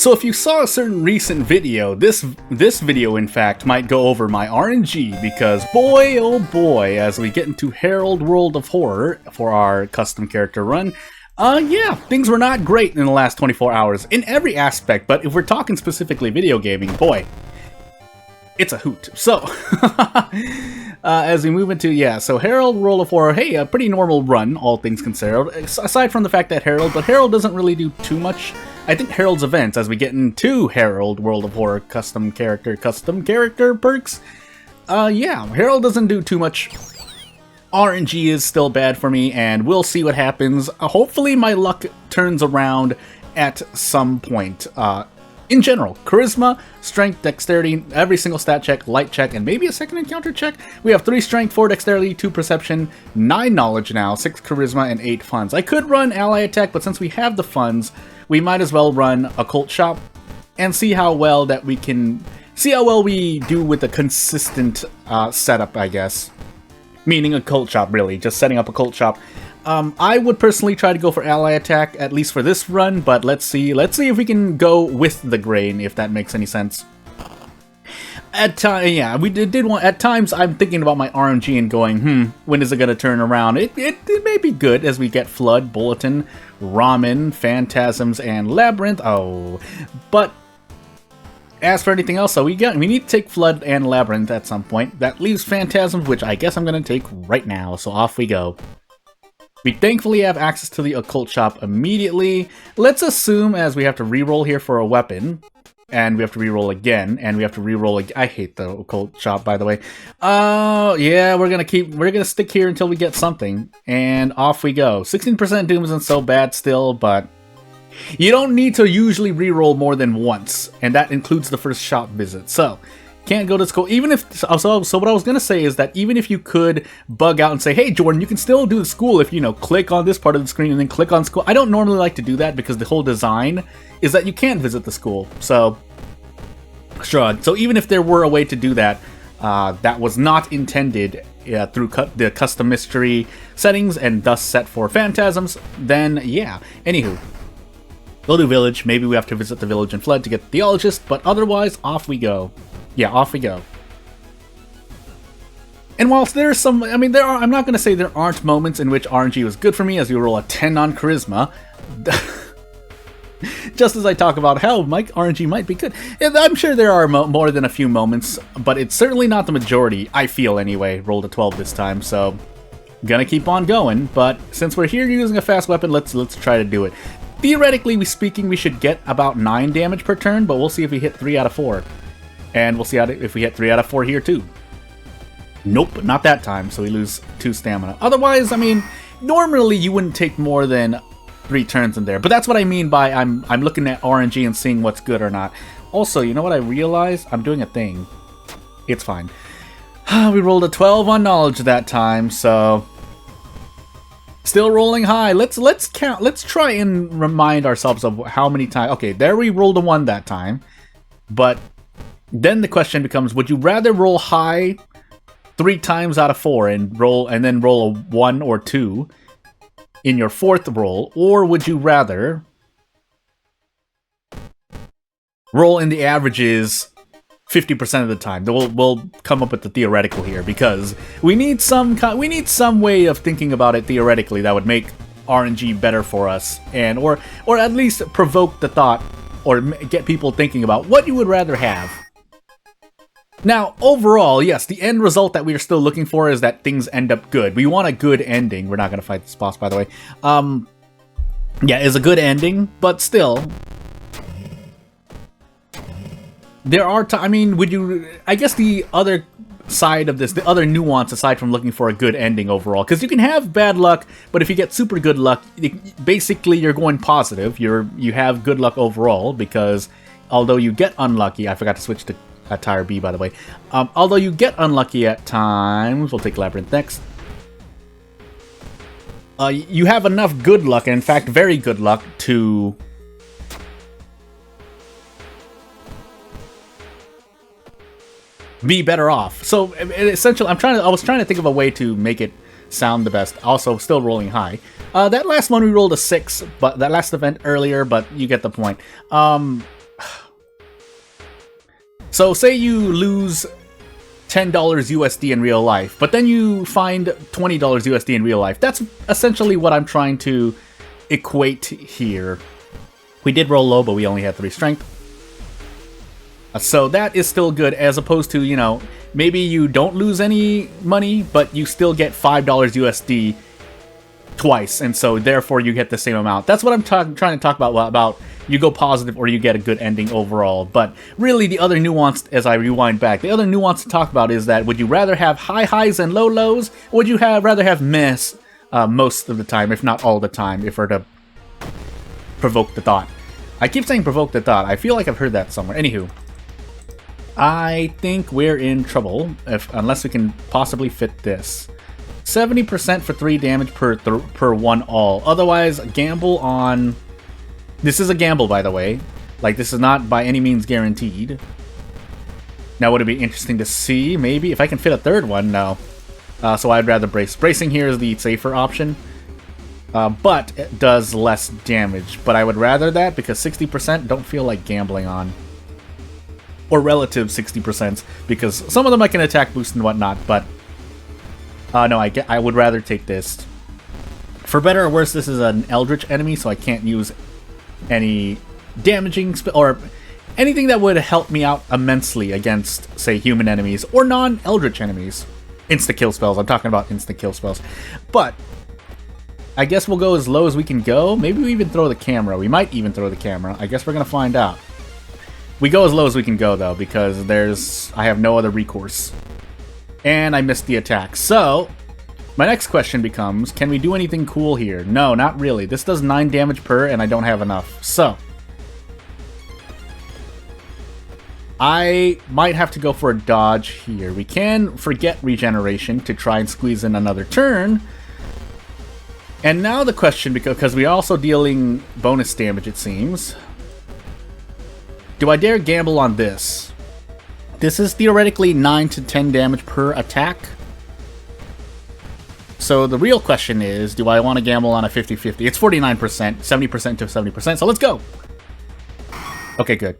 So if you saw a certain recent video, this video in fact might go over my RNG, because boy oh boy, as we get into Herald World of Horror for our custom character run, yeah, things were not great in the last 24 hours in every aspect, but if we're talking specifically video gaming, boy, it's a hoot. So, as we move into, yeah, so Herald World of Horror, hey, a pretty normal run, all things considered, aside from the fact that but Herald doesn't really do too much. I think Herald's events, as we get into Herald World of Horror custom character perks, yeah, Herald doesn't do too much. RNG is still bad for me, and we'll see what happens. Hopefully my luck turns around at some point. In general, Charisma, Strength, Dexterity, every single stat check, Light check, and maybe a second encounter check. We have 3 Strength, 4 Dexterity, 2 Perception, 9 Knowledge now, 6 Charisma, and 8 Funds. I could run Ally Attack, but since we have the funds, we might as well run Occult Shop and see how well that we can... see how well we do with a consistent setup, I guess. Meaning Occult Shop, really. Just setting up Occult Shop. I would personally try to go for Ally Attack, at least for this run, but let's see if we can go with the grain, if that makes any sense. Yeah, we did want, at times I'm thinking about my RNG and going, when is it going to turn around? It may be good as we get Flood, Bulletin, Ramen, Phantasms, and Labyrinth. Oh, but as for anything else, so we need to take Flood and Labyrinth at some point. That leaves Phantasms, which I guess I'm going to take right now, so off we go. We thankfully have access to the Occult Shop immediately. Let's assume, as we have to reroll here for a weapon, and we have to reroll again, and we have to reroll again. I hate the Occult Shop, by the way. Yeah, we're gonna stick here until we get something, and off we go. 16% Doom isn't so bad still, but you don't need to usually reroll more than once, and that includes the first shop visit. So, can't go to school. Even if so what I was gonna say is that even if you could bug out and say, hey Jordan, you can still do the school if, you know, click on this part of the screen and then click on school. I don't normally like to do that because the whole design is that you can't visit the school. So, shrug. So even if there were a way to do that, that was not intended through the custom mystery settings and thus set for Phantasms, then yeah. Anywho, we'll do village. Maybe we have to visit the village in Flood to get the Theologist, but otherwise, off we go. Yeah, off we go. And whilst there's some, I mean, I'm not going to say there aren't moments in which RNG was good for me, as we roll a 10 on Charisma. Just as I talk about how RNG might be good. I'm sure there are more than a few moments, but it's certainly not the majority, I feel anyway. Rolled a 12 this time, so gonna keep on going. But since we're here using a fast weapon, let's try to do it. Theoretically speaking, we should get about 9 damage per turn, but we'll see if we hit 3 out of 4. And we'll see if we hit 3 out of 4 here too. Nope, not that time, so we lose 2 stamina. Otherwise, I mean, normally you wouldn't take more than 3 turns in there. But that's what I mean by I'm looking at RNG and seeing what's good or not. Also, you know what I realized? I'm doing a thing. It's fine. We rolled a 12 on knowledge that time, so still rolling high. Let's count. Let's try and remind ourselves of how many times. Okay, there we rolled a 1 that time, but then the question becomes, would you rather roll high 3 times out of 4 and then roll a 1 or 2 in your 4th roll, or would you rather roll in the averages 50% of the time? We'll come up with the theoretical here, because we need some way of thinking about it theoretically that would make RNG better for us, and or at least provoke the thought or get people thinking about what you would rather have. Now, overall, yes, the end result that we are still looking for is that things end up good. We want a good ending. We're not going to fight this boss, by the way. Yeah, it's a good ending, but still, there are I mean, I guess the other side of this, the other nuance aside from looking for a good ending overall, because you can have bad luck, but if you get super good luck, basically you're going positive. You have good luck overall, because although you get unlucky, I forgot to switch to Tire B, by the way. Although you get unlucky at times, we'll take Labyrinth next. You have enough good luck, and in fact, very good luck, to be better off. So essentially, I was trying to think of a way to make it sound the best. Also, still rolling high. That last one we rolled a 6, but that last event earlier. But you get the point. So say you lose $10 USD in real life, but then you find $20 USD in real life. That's essentially what I'm trying to equate here. We did roll low, but we only had 3 strength. So that is still good, as opposed to, you know, maybe you don't lose any money, but you still get $5 USD twice, and so therefore you get the same amount. That's what I'm trying to talk about you go positive or you get a good ending overall. But really the other nuance, as I rewind back, the other nuance to talk about is that would you rather have high highs and low lows, or would you rather have miss most of the time, if not all the time, if we're to provoke the thought. I keep saying provoke the thought. I feel like I've heard that somewhere. Anywho, I think we're in trouble unless we can possibly fit this. 70% for 3 damage per 1 all. Otherwise, gamble on... This is a gamble, by the way. Like, this is not by any means guaranteed. Now, would it be interesting to see? Maybe. If I can fit a 3rd one, no. So I'd rather brace. Bracing here is the safer option. But it does less damage. But I would rather that because 60% don't feel like gambling on. Or relative 60%, because some of them I can attack boost and whatnot, but... no, I would rather take this. For better or worse, this is an Eldritch enemy, so I can't use any damaging or anything that would help me out immensely against, say, human enemies or non-Eldritch enemies. Insta-kill spells. I'm talking about insta-kill spells. But I guess we'll go as low as we can go. Maybe we even throw the camera. We might even throw the camera. I guess we're going to find out. We go as low as we can go, though, because I have no other recourse. And I missed the attack. So, my next question becomes, can we do anything cool here? No, not really. This does 9 damage per, and I don't have enough. So, I might have to go for a dodge here. We can forget regeneration to try and squeeze in another turn. And now the question, because we are also dealing bonus damage, it seems. Do I dare gamble on this? This is theoretically 9 to 10 damage per attack. So the real question is, do I want to gamble on a 50-50? It's 49%, 70% to 70%, so let's go! Okay, good.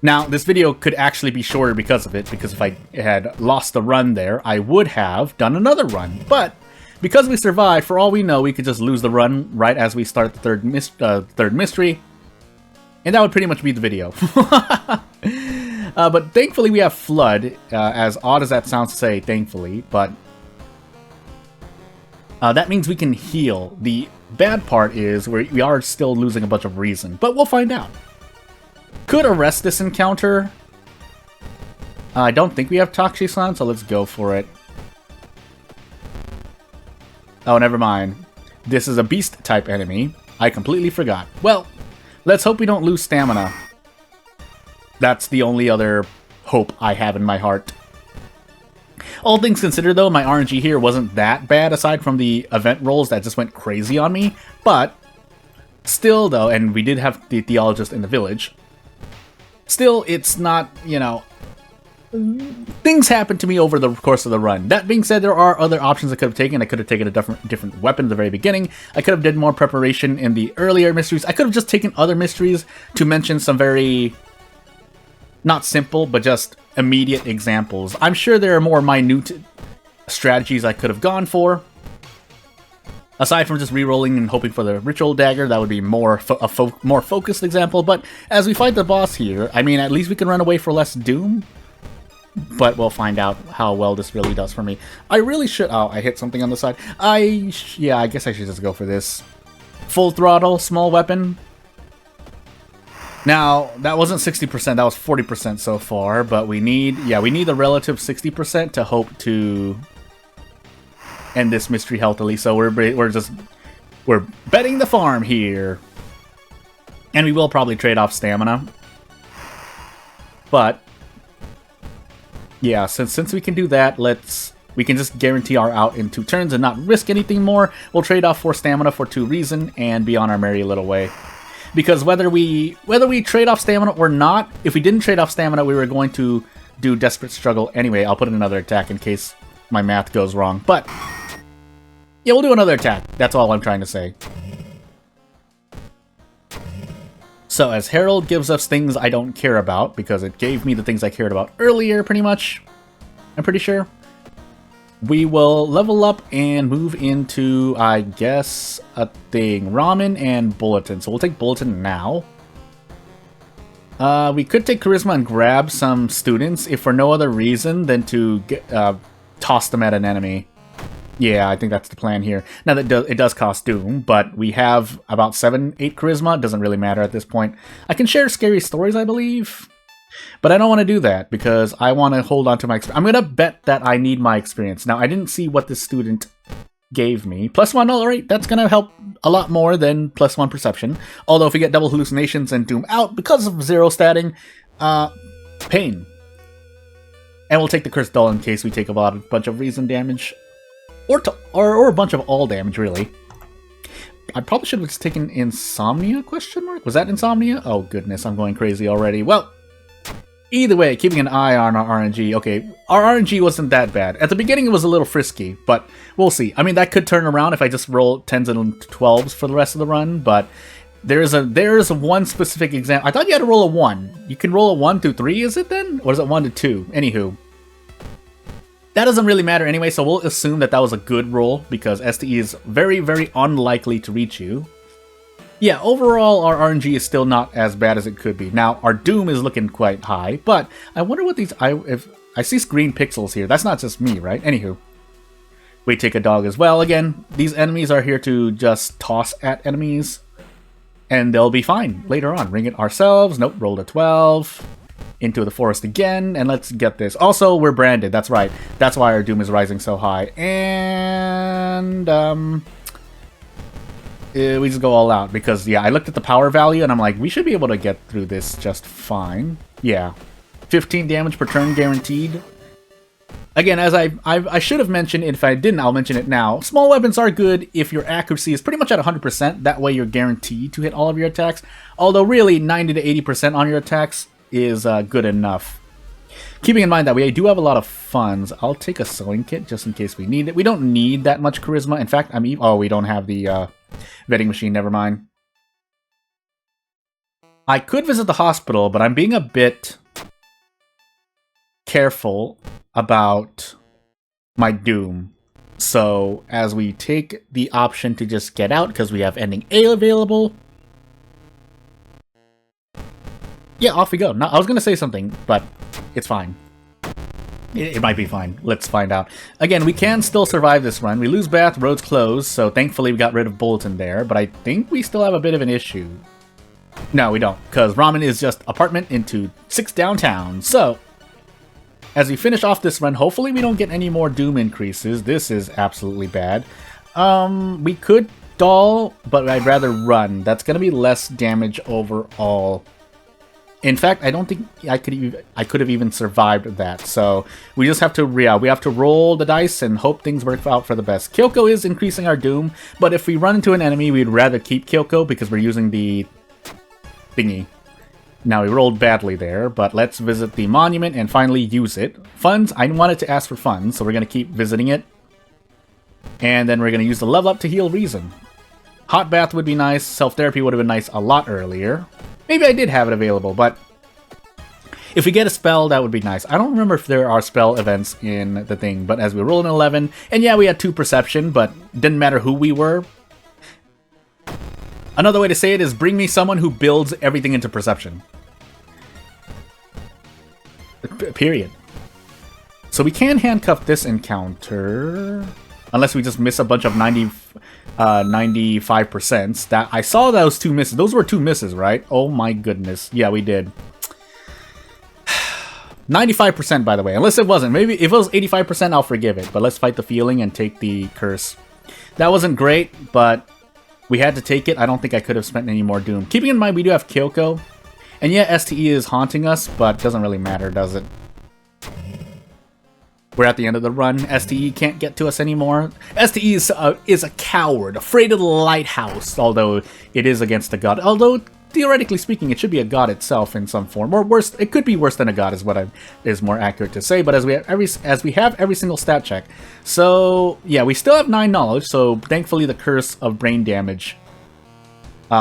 Now, this video could actually be shorter because of it, because if I had lost the run there, I would have done another run. But, because we survived, for all we know, we could just lose the run right as we start the third mystery. And that would pretty much be the video. But thankfully we have Flood, as odd as that sounds to say, thankfully, but that means we can heal. The bad part is we are still losing a bunch of reason, but we'll find out. Could arrest this encounter. I don't think we have Toxicon, so let's go for it. Oh, never mind. This is a beast type enemy. I completely forgot. Well, let's hope we don't lose stamina. That's the only other hope I have in my heart. All things considered, though, my RNG here wasn't that bad, aside from the event rolls that just went crazy on me. But, still, though, and we did have the Theologist in the village, still, it's not, you know... Things happen to me over the course of the run. That being said, there are other options I could have taken. I could have taken a different weapon at the very beginning. I could have did more preparation in the earlier mysteries. I could have just taken other mysteries to mention some very... not simple, but just immediate examples. I'm sure there are more minute strategies I could have gone for. Aside from just re-rolling and hoping for the Ritual Dagger, that would be more more focused example. But as we fight the boss here, I mean, at least we can run away for less doom. But we'll find out how well this really does for me. I really should... Oh, I hit something on the side. Yeah, I guess I should just go for this. Full throttle, small weapon. Now, that wasn't 60%, that was 40% so far, but we need... Yeah, we need the relative 60% to hope to end this mystery healthily, so we're betting the farm here. And we will probably trade off stamina. But... yeah, since we can do that, we can just guarantee our out in 2 turns and not risk anything more. We'll trade off 4 stamina for 2 reason and be on our merry little way. Because whether we trade off stamina or not, if we didn't trade off stamina, we were going to do Desperate Struggle anyway. I'll put in another attack in case my math goes wrong. But yeah, we'll do another attack. That's all I'm trying to say. So as Herald gives us things I don't care about, because it gave me the things I cared about earlier, pretty much, I'm pretty sure, we will level up and move into, I guess, a thing. Ramen and Bulletin. So we'll take Bulletin now. We could take Charisma and grab some students, if for no other reason than to get, toss them at an enemy. Yeah, I think that's the plan here. Now, it does cost Doom, but we have about 7, 8 Charisma. It doesn't really matter at this point. I can share scary stories, I believe. But I don't want to do that, because I want to hold on to my experience. I'm going to bet that I need my experience. Now, I didn't see what this student gave me. +1, alright, that's going to help a lot more than +1 perception. Although if we get double hallucinations and Doom out because of 0 statting, pain. And we'll take the Curse Doll in case we take a bunch of reason damage. Or a bunch of all damage, really. I probably should have just taken Insomnia, question mark? Was that Insomnia? Oh goodness, I'm going crazy already. Well, either way, keeping an eye on our RNG. Okay, our RNG wasn't that bad. At the beginning it was a little frisky, but we'll see. I mean, that could turn around if I just roll 10s and 12s for the rest of the run, but there's a one specific example. I thought you had to roll a 1. You can roll a 1 through 3, is it then? Or is it 1 to 2? Anywho. That doesn't really matter anyway, so we'll assume that that was a good roll, because STE is very, very unlikely to reach you. Yeah, overall, our RNG is still not as bad as it could be. Now, our Doom is looking quite high, but I wonder what these... if I see green pixels here. That's not just me, right? Anywho. We take a dog as well. Again, these enemies are here to just toss at enemies, and they'll be fine later on. Ring it ourselves. Nope, rolled a 12. Into the forest again, and let's get this. Also, we're branded, that's right. That's why our Doom is rising so high. And, we just go all out, because, yeah, I looked at the power value, and I'm like, we should be able to get through this just fine. Yeah. 15 damage per turn guaranteed. Again, as I should have mentioned, if I didn't, I'll mention it now. Small weapons are good if your accuracy is pretty much at 100%. That way you're guaranteed to hit all of your attacks. Although, really, 90 to 80% on your attacks is good enough. Keeping in mind that we do have a lot of funds, I'll take a sewing kit just in case we need it. We don't need that much charisma. In fact, oh, we don't have the vending machine. Never mind. I could visit the hospital, but I'm being a bit careful about my Doom. So, as we take the option to just get out because we have ending A available, yeah, off we go. Now, I was going to say something, but it's fine. It might be fine. Let's find out. Again, we can still survive this run. We lose Bath, roads closed, so thankfully we got rid of Bulletin there, but I think we still have a bit of an issue. No, we don't, because Ramen is just apartment into 6 downtown. So, as we finish off this run, hopefully we don't get any more Doom increases. This is absolutely bad. We could doll, but I'd rather run. That's going to be less damage overall. In fact, I don't think I could have even survived that. So we just have to we have to roll the dice and hope things work out for the best. Kyoko is increasing our Doom, but if we run into an enemy, we'd rather keep Kyoko because we're using the thingy. Now we rolled badly there, but let's visit the monument and finally use it. Funds, I wanted to ask for funds, so we're going to keep visiting it. And then we're going to use the level up to heal reason. Hot bath would be nice. Self-therapy would have been nice a lot earlier. Maybe I did have it available, but if we get a spell, that would be nice. I don't remember if there are spell events in the thing, but as we roll an 11, and yeah, we had 2 perception, but didn't matter who we were. Another way to say it is bring me someone who builds everything into perception. Period. So we can handcuff this encounter, unless we just miss a bunch of 95%. That I saw those 2 misses. Those were 2 misses, right? Oh my goodness. Yeah, we did. 95%, by the way. Unless it wasn't. Maybe if it was 85%, I'll forgive it. But let's fight the feeling and take the curse. That wasn't great, but we had to take it. I don't think I could have spent any more Doom. Keeping in mind, we do have Kyoko. And yeah, STE is haunting us, but doesn't really matter, does it? We're at the end of the run. STE can't get to us anymore. STE is a coward, afraid of the lighthouse, although it is against a god. Although, theoretically speaking, it should be a god itself in some form. Or worse, it could be worse than a god is what is more accurate to say, but as we have every single stat check. So, yeah, we still have 9 knowledge, so thankfully the curse of brain damage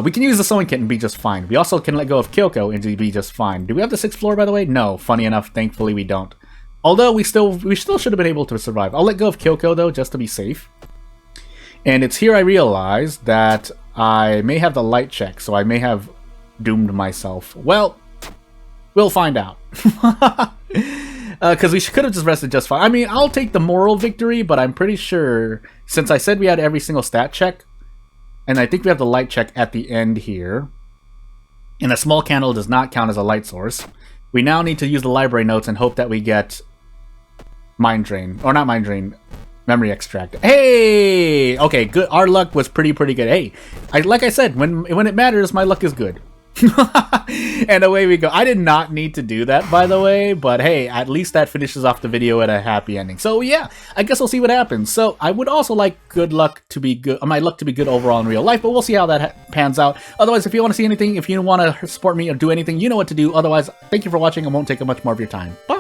We can use the sewing kit and be just fine. We also can let go of Kyoko and be just fine. Do we have the 6th floor, by the way? No. Funny enough, thankfully we don't. Although we still should have been able to survive. I'll let go of Kyoko, though, just to be safe. And it's here I realize that I may have the light check, so I may have doomed myself. Well, we'll find out. Because we could have just rested just fine. I mean, I'll take the moral victory, but I'm pretty sure, since I said we had every single stat check, and I think we have the light check at the end here, and a small candle does not count as a light source, we now need to use the library notes and hope that we get Mind Drain. Or not Mind Drain, Memory Extract. Hey! Okay, good. Our luck was pretty good. Hey, like I said, when it matters, my luck is good. And away we go. I did not need to do that, by the way, but hey, at least that finishes off the video at a happy ending. So yeah, I guess we'll see what happens. So I would also like my luck to be good overall in real life, but we'll see how that pans out. Otherwise, if you want to see anything, if you want to support me or do anything, you know what to do. Otherwise, thank you for watching. I won't take up much more of your time. Bye!